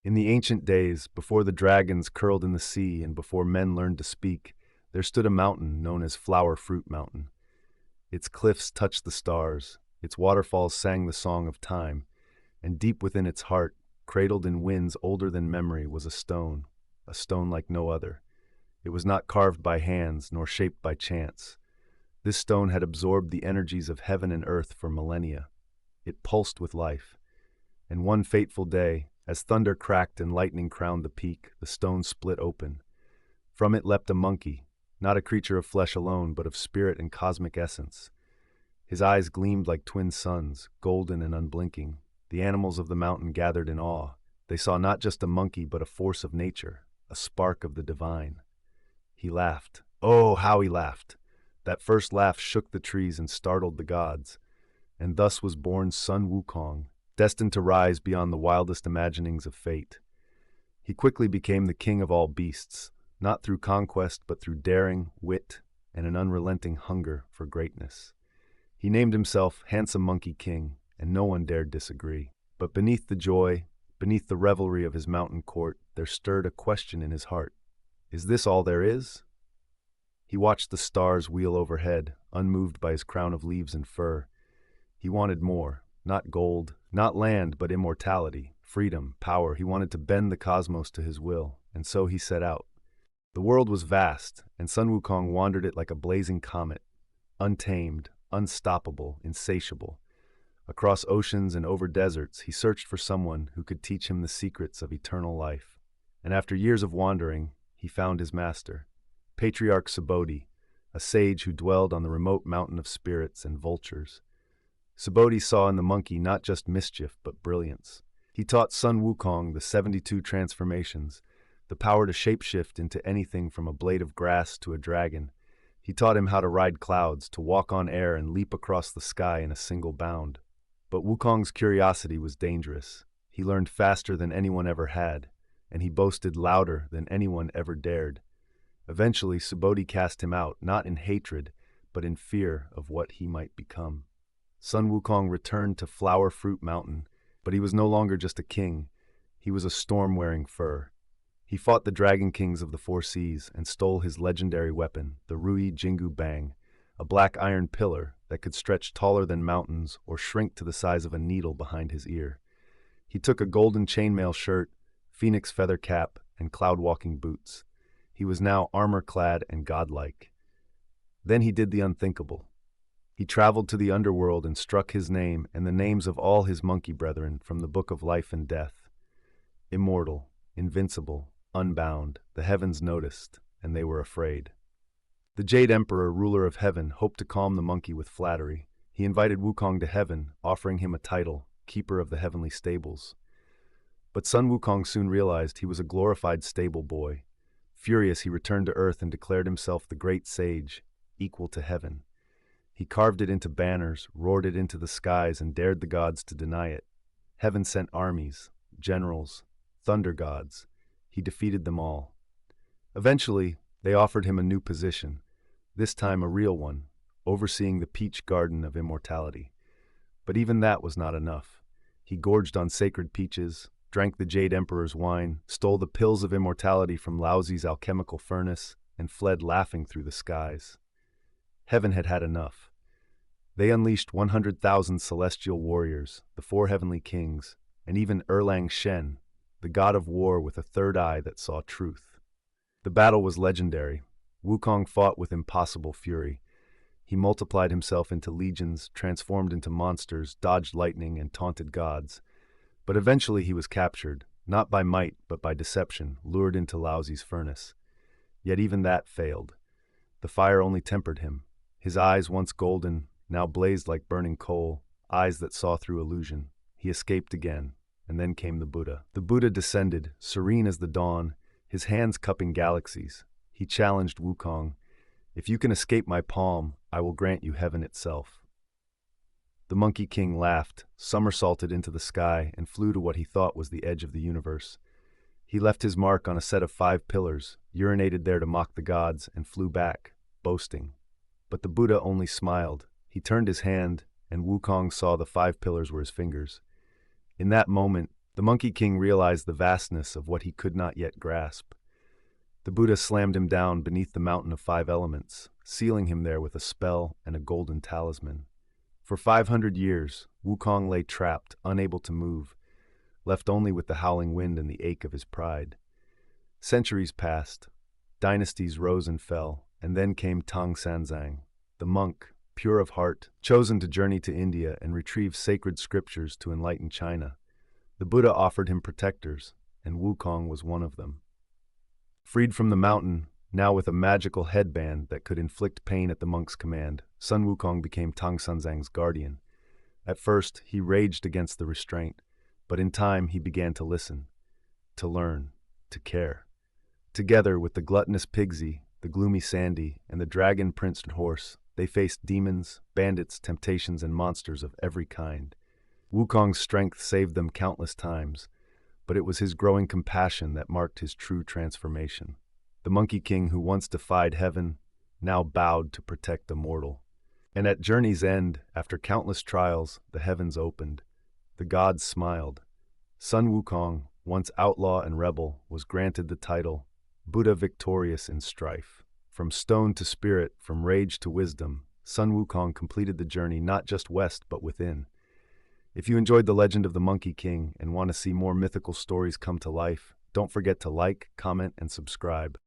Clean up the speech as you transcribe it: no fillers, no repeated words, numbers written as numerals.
In the ancient days, before the dragons curled in the sea and before men learned to speak, there stood a mountain known as Flower Fruit Mountain. Its cliffs touched the stars, its waterfalls sang the song of time, and deep within its heart, cradled in winds older than memory, was a stone like no other. It was not carved by hands nor shaped by chance. This stone had absorbed the energies of heaven and earth for millennia. It pulsed with life. And one fateful day, as thunder cracked and lightning crowned the peak, the stone split open. From it leapt a monkey, not a creature of flesh alone, but of spirit and cosmic essence. His eyes gleamed like twin suns, golden and unblinking. The animals of the mountain gathered in awe. They saw not just a monkey, but a force of nature, a spark of the divine. He laughed. Oh, how he laughed! That first laugh shook the trees and startled the gods. And thus was born son Wukong, destined to rise beyond the wildest imaginings of fate. He quickly became the king of all beasts, not through conquest but through daring, wit, and an unrelenting hunger for greatness. He named himself Handsome Monkey King, and no one dared disagree. But beneath the joy, beneath the revelry of his mountain court, there stirred a question in his heart. Is this all there is? He watched the stars wheel overhead, unmoved by his crown of leaves and fur. He wanted more, not gold, not land, but immortality, freedom, power. He wanted to bend the cosmos to his will, and so he set out. The world was vast, and Sun Wukong wandered it like a blazing comet, untamed, unstoppable, insatiable. Across oceans and over deserts, he searched for someone who could teach him the secrets of eternal life. And after years of wandering, he found his master, Patriarch Subodhi, a sage who dwelled on the remote mountain of spirits and vultures. Subodhi saw in the monkey not just mischief, but brilliance. He taught Sun Wukong the 72 transformations, the power to shapeshift into anything from a blade of grass to a dragon. He taught him how to ride clouds, to walk on air and leap across the sky in a single bound. But Wukong's curiosity was dangerous. He learned faster than anyone ever had, and he boasted louder than anyone ever dared. Eventually, Subodhi cast him out, not in hatred, but in fear of what he might become. Sun Wukong returned to Flower Fruit Mountain, but he was no longer just a king. He was a storm-wearing fur. He fought the dragon kings of the four seas and stole his legendary weapon, the Rui Jingu Bang, a black iron pillar that could stretch taller than mountains or shrink to the size of a needle behind his ear. He took a golden chainmail shirt, phoenix feather cap, and cloud-walking boots. He was now armor-clad and godlike. Then he did the unthinkable. He traveled to the underworld and struck his name and the names of all his monkey brethren from the book of life and death. Immortal, invincible, unbound, the heavens noticed, and they were afraid. The Jade Emperor, ruler of heaven, hoped to calm the monkey with flattery. He invited Wukong to heaven, offering him a title, keeper of the heavenly stables. But Sun Wukong soon realized he was a glorified stable boy. Furious, he returned to earth and declared himself the great sage, equal to heaven. He carved it into banners, roared it into the skies, and dared the gods to deny it. Heaven sent armies, generals, thunder gods. He defeated them all. Eventually, they offered him a new position, this time a real one, overseeing the peach garden of immortality. But even that was not enough. He gorged on sacred peaches, drank the Jade Emperor's wine, stole the pills of immortality from Laozi's alchemical furnace, and fled laughing through the skies. Heaven had had enough. They unleashed 100,000 celestial warriors, the four heavenly kings, and even Erlang Shen, the god of war with a third eye that saw truth. The battle was legendary. Wukong fought with impossible fury. He multiplied himself into legions, transformed into monsters, dodged lightning, and taunted gods. But eventually he was captured, not by might but by deception, lured into Laozi's furnace. Yet even that failed. The fire only tempered him. His eyes, once golden, now blazed like burning coal, eyes that saw through illusion. He escaped again, and then came the Buddha. The Buddha descended, serene as the dawn, his hands cupping galaxies. He challenged Wukong, "If you can escape my palm, I will grant you heaven itself." The Monkey King laughed, somersaulted into the sky, and flew to what he thought was the edge of the universe. He left his mark on a set of 5 pillars, urinated there to mock the gods, and flew back, boasting. But the Buddha only smiled. He turned his hand, and Wukong saw the 5 pillars were his fingers. In that moment, The Monkey King realized the vastness of what he could not yet grasp. The Buddha slammed him down beneath the mountain of 5 elements, sealing him there with a spell and a golden talisman. For 500 years, Wukong lay trapped, unable to move, left only with the howling wind and the ache of his pride. Centuries passed, dynasties rose and fell, and then came Tang Sanzang, the monk, pure of heart, chosen to journey to India and retrieve sacred scriptures to enlighten China. The Buddha offered him protectors, and Wukong was one of them. Freed from the mountain, now with a magical headband that could inflict pain at the monk's command, Sun Wukong became Tang Sanzang's guardian. At first, he raged against the restraint, but in time he began to listen, to learn, to care. Together with the gluttonous Pigsy, the gloomy Sandy, and the dragon prince horse, they faced demons, bandits, temptations, and monsters of every kind. Wukong's strength saved them countless times, but it was his growing compassion that marked his true transformation. The Monkey King who once defied heaven, now bowed to protect the mortal. And at journey's end, after countless trials, the heavens opened. The gods smiled. Sun Wukong, once outlaw and rebel, was granted the title Buddha victorious in strife. From stone to spirit, from rage to wisdom, Sun Wukong completed the journey not just west but within. If you enjoyed the legend of the Monkey King and want to see more mythical stories come to life, don't forget to like, comment, and subscribe.